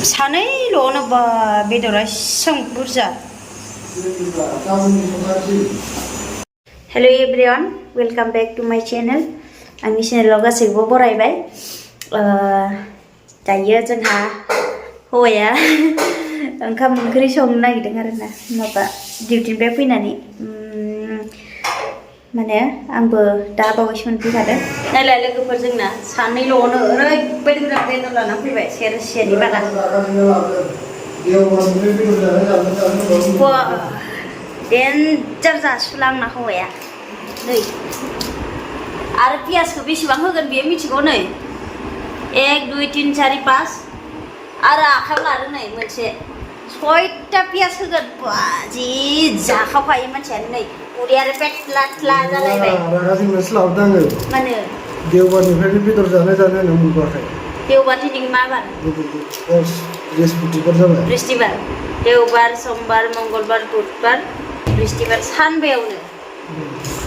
सानैल'नो बा बेदरा एसेबां बुरजा hello everyone welcome back to my channel आंनि चैनेलाव गासैबो बरायबाय दायो जोंहा हौवाया ओंखाम ओंख्रि संनो नागिरदों आरोना माबा डिउटिनिफ्राय फैनानै माने आंबो दा बावैसो मोनफैखादों नायलाय लोगोफोर जोंना सानैल'नो ओरैबायदि बुरजा बेदर लाना फैबाय सेरसेनि बारा डेन्जार जासुला आंना हौवाया नै आरो पियाजखौ बेसेबां होगोन बेयो मिथिगौ नै 1 2 3 4 5 आरो आखायाव लादों नै मोनसे 6टा पियाज होगोन बाजि जाखावखायो मानसियानो नै उदै आरो पेट लाथला जालायबाय रागा जोंनो स्लाबदों आङो माने देवबारनिफ्रायनो बेदर जानो होनना मोनबोआखै देवबार दिनै मा बार बृहस्पतिबार जाबाय बृहस्पतिबार देवबार समबार मंगलबार बुधबार बृहस्पतिबार सानबायावनो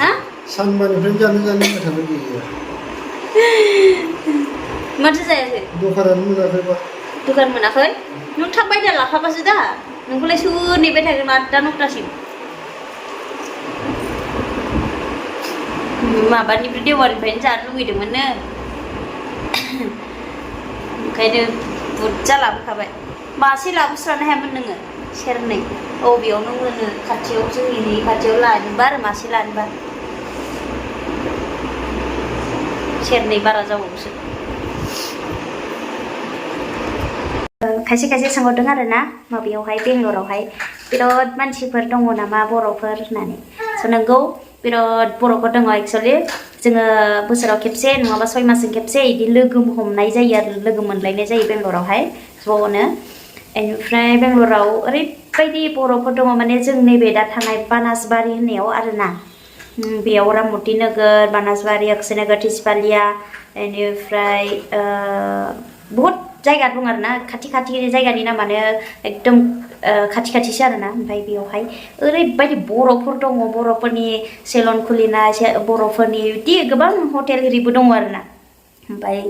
हा सानबानिफ्रायनो जानो होनबाय थानो गैया माथो जायाखै दखानानो मोनाखैबा दखान मोनाखै नों थाब बायना लाखाबासो दा नोंखौलाय सोर नेबाय थागोन 8टा 9टासिम माबानिफ्राय देवबारनिफ्रायनो जानो लुगैदोंमोननो ओंखायनो बुरजा लाबोखाबाय मासे लाबोस्रानो हायामोन नोङो सेरनै बबेयावनो मोनो खाथियाव जोंनि नै खाथियाव लानोबा आरो मासे लानोबा सेरनै बारा जाबावोसो खायसे खायसे सोंहरदों आरोना माबायावहाय बेंगलरावहाय बिराद मानसिफोर दङ नामा बर'फोर होननानै स' नोंगौ बिराद बर'फोर दङ एक्सुवेलि जोङो बोसोराव खेबसे नङाबा 6 मासजों खेबसे बिदि लोगो हमनाय जायो आरो लोगो मोनलायनाय जायो बेंगलरावहाय ज'नो बेनिफ्राय बेंगलराव ओरैबायदि बर'फोर दङ माने जों नैबे दा थानाय बानासबारि होननायाव आरोना बेयाव राममूर्ति नोगोर बानासबारि अक्षयनगर तिसफालिया बेनिफ्राय बहुत जायगा दं आरोना खाथि खाथि जायगानि नामानो एकदम खाथि खाथिसो आरोना ओमफ्राय बेयावहाय ओरैबायदि बर'फोर दङ बर'फोरनि सेलन खुलिनाय बर'फोरनि बिदि गोबां हटेल एरिबो दङ आरोना ओमफ्राय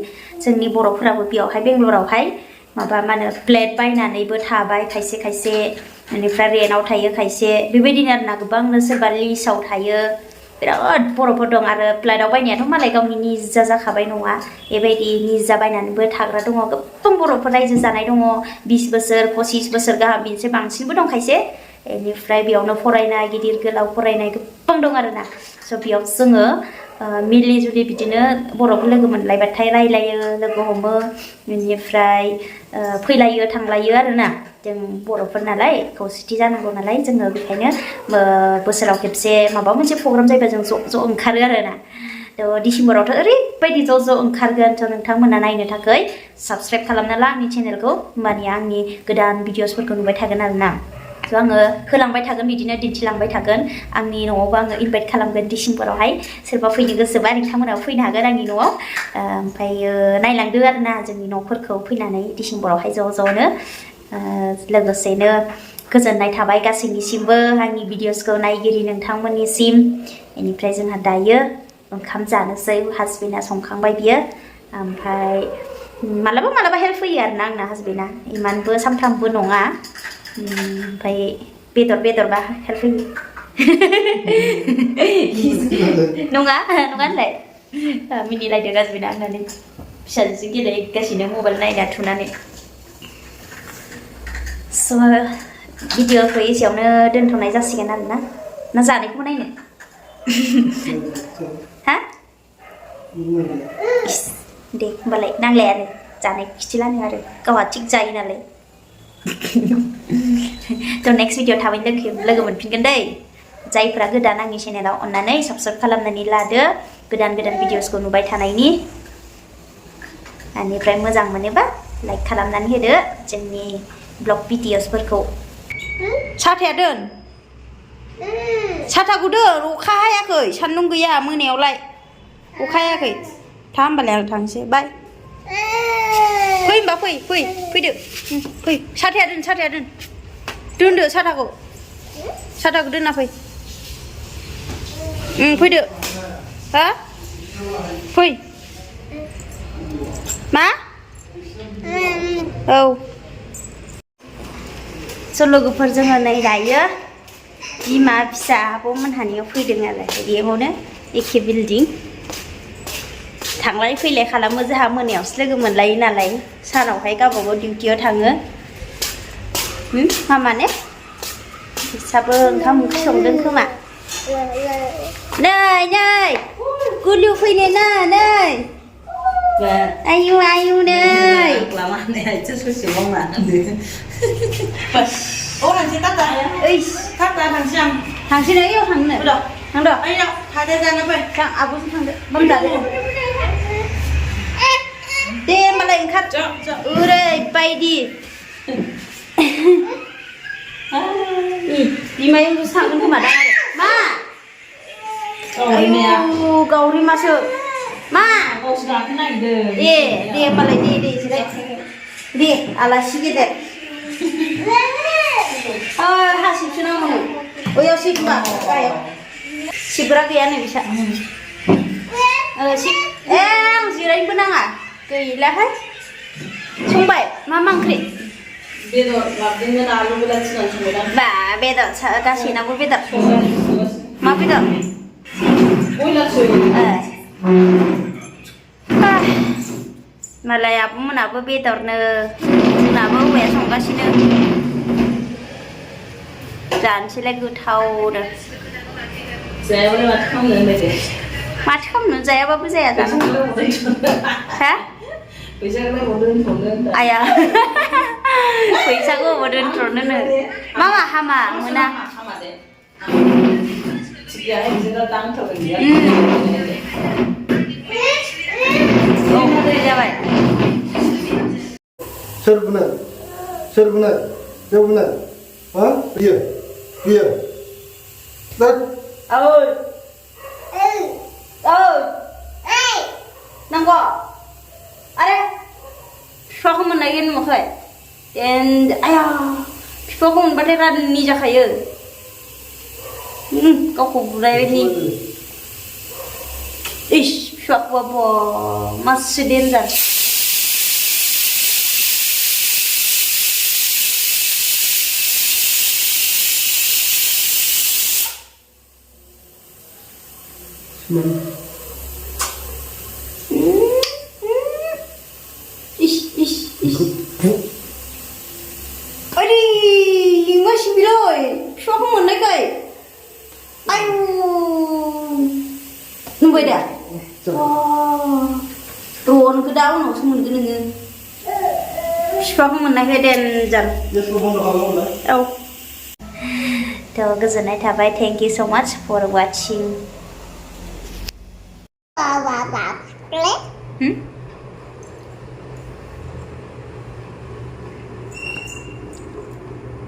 जोंनि बर'फोराबो बेयावहाय बेंगलरावहाय माबा मा होनो फ्लेट बायनानैबो थाबाय खायसे खायसे बेनिफ्राय रेन्टआव थायो खायसे बेबायदिनो आरोना गोबांनो सोरबा लिस्टआव थायो बिराद बर'फोर दं आरो फ्लाइटआव बायनायाथ' मालाय गावनि निजा जाखाबाय नङा बेबायदि निजा बायनानैबो थाग्रा दङ गोबां बर'फोर रायजो जानाय दङ 20 बोसोर 25 बोसोर गाहाम बिनिफ्राय बांसिनबो दं खायसे बेनिफ्राय बेयावनो फरायनाय गिदिर गोलाव फरायनाय गोबां दं आरोना स' बेयाव जोङो मिलि जुलि बिदिनो बर'फोर लोगो मोनलायबाथाय रायलायो लोगो हमो बेनिफ्राय फैलायो थांलायो आरोना जों बर'फोर नालाय खौसेथि जानांगौ नालाय जोङो बेखायनो बोसोराव खेबसे माबा मोनसे प्रग्राम जायोबा जों ज' ओंखारो आरोना थ' डिसेम्बरावथ' ओरैबायदि ज' ओंखारगोन थ' नोंथांमोना नायनो थाखाय साबस्क्राइब खालामना ला आंनि चेनेलखौ होमबानिया आंनि गोदान भिडिअसफोरखौ नुबाय थागोन आरोना थ' आङो होलांबाय थागोन बिदिनो दिन्थिलांबाय थागोन आंनि न'आवबो आङो इनभाइट खालामगोन डिसेम्बरावहाय सोरबा फैनो गोसोबा नोंथांमोनाबो फैनो हागोन आंनि न'आव ओमफ्रायो नायलांदो आरोना जोंनि न'फोरखौ फैनानै डिसेम्बरावहाय ज'-ज'नो लोगोसेनो गोजोननाय थाबाय गासैनिसिमबो आंनि भिडिअसखौ नायगिरि नोंथांमोननिसिम बेनिफ्राय जोंहा दायो ओंखाम जानोसै हासबेन्डआ संखांबाय बियो ओमफ्राय मालाबा हेल्प होयो आरोना आंना हासबेन्डआ इमानबो सानफ्रामबो नङा ओमफ्राय बेदरबा हेल्प होयो नङा होनलाय मिनिलायदों हासबेन्डआ होननानै फिसाजोजों गेलेगासिनो मबाइल नायना थुनानै स' भिडिअखौ एसेयावनो दोनथ'नाय जासिगोन आरोना ना जानायखौबो नायनो हा दे होमबालाय नांलाय आरो जानाय खिथिलानो आरो गावहा थिग जायो नालाय थ' नेक्स्ट भिडिअ थाबैनो लोगो मोनफिनगोन दै जायफ्रा गोदान आंनि चेनेलाव अननानै साबस्क्राइब खालामनानै लादो गोदान भिडिअसखौ नुबाय थानायनि बेनिफ्राय मोजां मोनोबा लाइक खालामनानै होदो जोंनि ब्लग भिडिअसफोरखौ साथाया दोन साथाखौ दोन अखा हायाखै सान्दुं गैया मोनायावलाय अखा हायाखै था होमबालाय आं थांसै बाय फै होमबा फैदो फै साथाया दोनदो साथाखौ दोनना फै फैदो हा फै मा औ स' लोगोफोर जोङो नै दायो बिमा फिसा आब'मोनहानियाव फैदों आरो बेयावनो एखे बिल्डिं थांलाय फैलाय खालामो जोंहा मोनायावसो लोगो मोनलायो नालाय सानावहाय गावबागाव डिउटियाव थाङो मामा ने बिसाबो ओंखाम ओंख्रि संदों खोमा नै नै गुलु फैनो ना नै आयु आयु नै थांसै नै थांनो थांद' थां आब'जों थांदो बामजादो दे होमबालाय ओंखार ओरैबायदि बिमायंजोंसो थांगोन खोमा दा आरो मा आयु गावरिमासो मा ए दे होमबालाय दे जिराय दे आलासि गेदेर हासिबसो नांगौनो बैयाव सिबबा गाहायाव सिबग्रा गैया नै बिसा सिब आं जिरायनोबो नाङा गैलाहाय संबाय मा ओंख्रि bedor लाबोदोंमोन आलु बेलाथि संबायदां बा बेदर गासैनाबो बेदर मा बेदर बयलारसो मालाय आब'मोनाबो बेदरनो जोंनाबो हौवाया संगासिनो जानोसैलाय गोथावनो जायाबालाय माथो खालामनो होनबाय माथो खालामनो जायाबाबो जाया जानांगौ हा फैसाखौलाय बहा दोनथ'नो आया फैसाखौ बहा दोनथ'नोनो मामा हामा मोना चिकियाहाय बिसोरो दांथावगोन गैया जाबाय सोर बुनाय बेयाव बुनाय हा बियो नांगौ आरे बिफाखौ मोननाय नुवाखै आया बिफाखौ मोनबाथाय रानि जाखायो गावखौ बुलायबायदि इस बिफाखौबा मासे डेन्जार Aduh, masih biloy. Siapa mana kai? Ayu, numpai dah. Wah, tuan ke daun nak semua gini. Siapa mana kai dan jar. Oh, tuh goजोननाय थाबाय. Thank you so much for watching.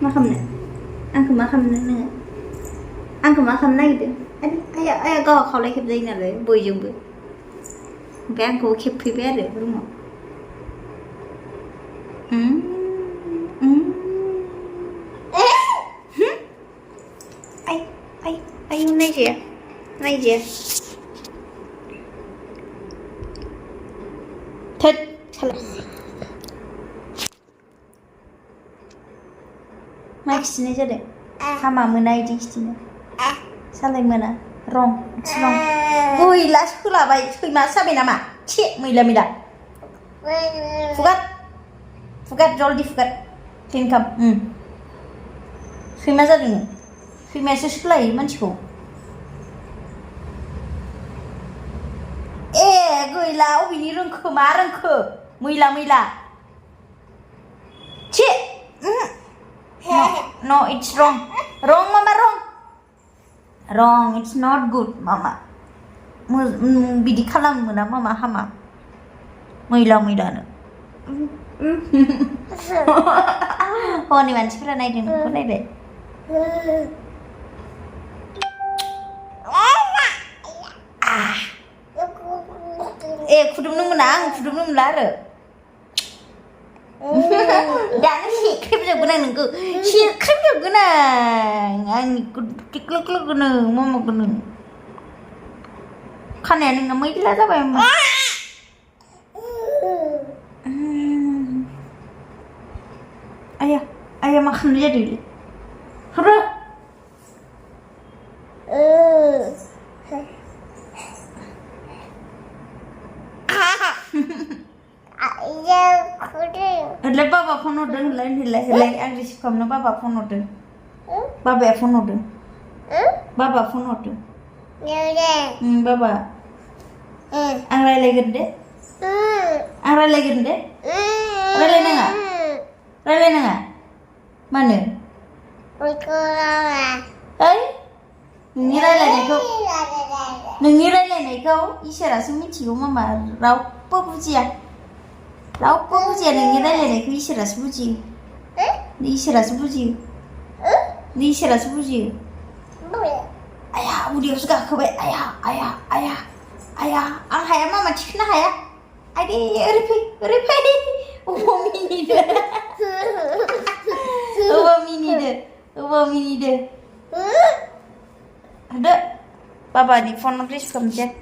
मा खालामनो आंखौ मा खालामनो नोङो आंखौ मा खालामनो नागिरदों आया गावहा खावलाय खेबजायो नालाय बयजोंबो ओमफ्राय आंखौ खेबफैबाय आरो रुमाव आयु नायजाया थोद साला मा खिथिनाय जादों हामा मोना इदि खिथिनो सालाय मोना रं गैला सोलाबाय सैमा जाबाय नामा छे मैला फुगार जल्दि फुगार क्लिन खाम सैमा जादों सैमायासो सोलायो मानसिखौ ए गैला अबेनि रोंखो मा रोंखो मैला छे No, it's wrong. Wrong, Mama, wrong. It's not good, Mama. Bidi kalam muna, Mama, hama. मैला नो. हरनि मानसिफोरा नायदों नोंखौ नायलाय. ए खुदुमनो मोना आं खुदुमनो मोनला आरो. दानो सेख्रेबजोबगोन आं नोंखौ सेख्रेबजोबगोन आं आंनि टिक्लुक्लुगोनो ममगोनो खानाया नोंना मैला जाबाय होमबा आया Ayah makan jadi. Hurra. Ada bapa phone order lain English kamu bapa phone order. Bapa phone order. Bapa phone order. Bapa. Angrai lagi deh. Angrai lagi deh. Rale nggak? Mana? Nungi रायलायनायखौ इसोरासो मिथिगौ मामा रावबो बुजिया नोंनि रायलायनायखौ इसोरासो बुजियो इसोरासो बुजियो आया उदैयावसो गाखोबाय आया आं हाया मामा थिखोनो हाया आइदे ओरै फै अबाव मिनिदो ada Papa di phone please come check.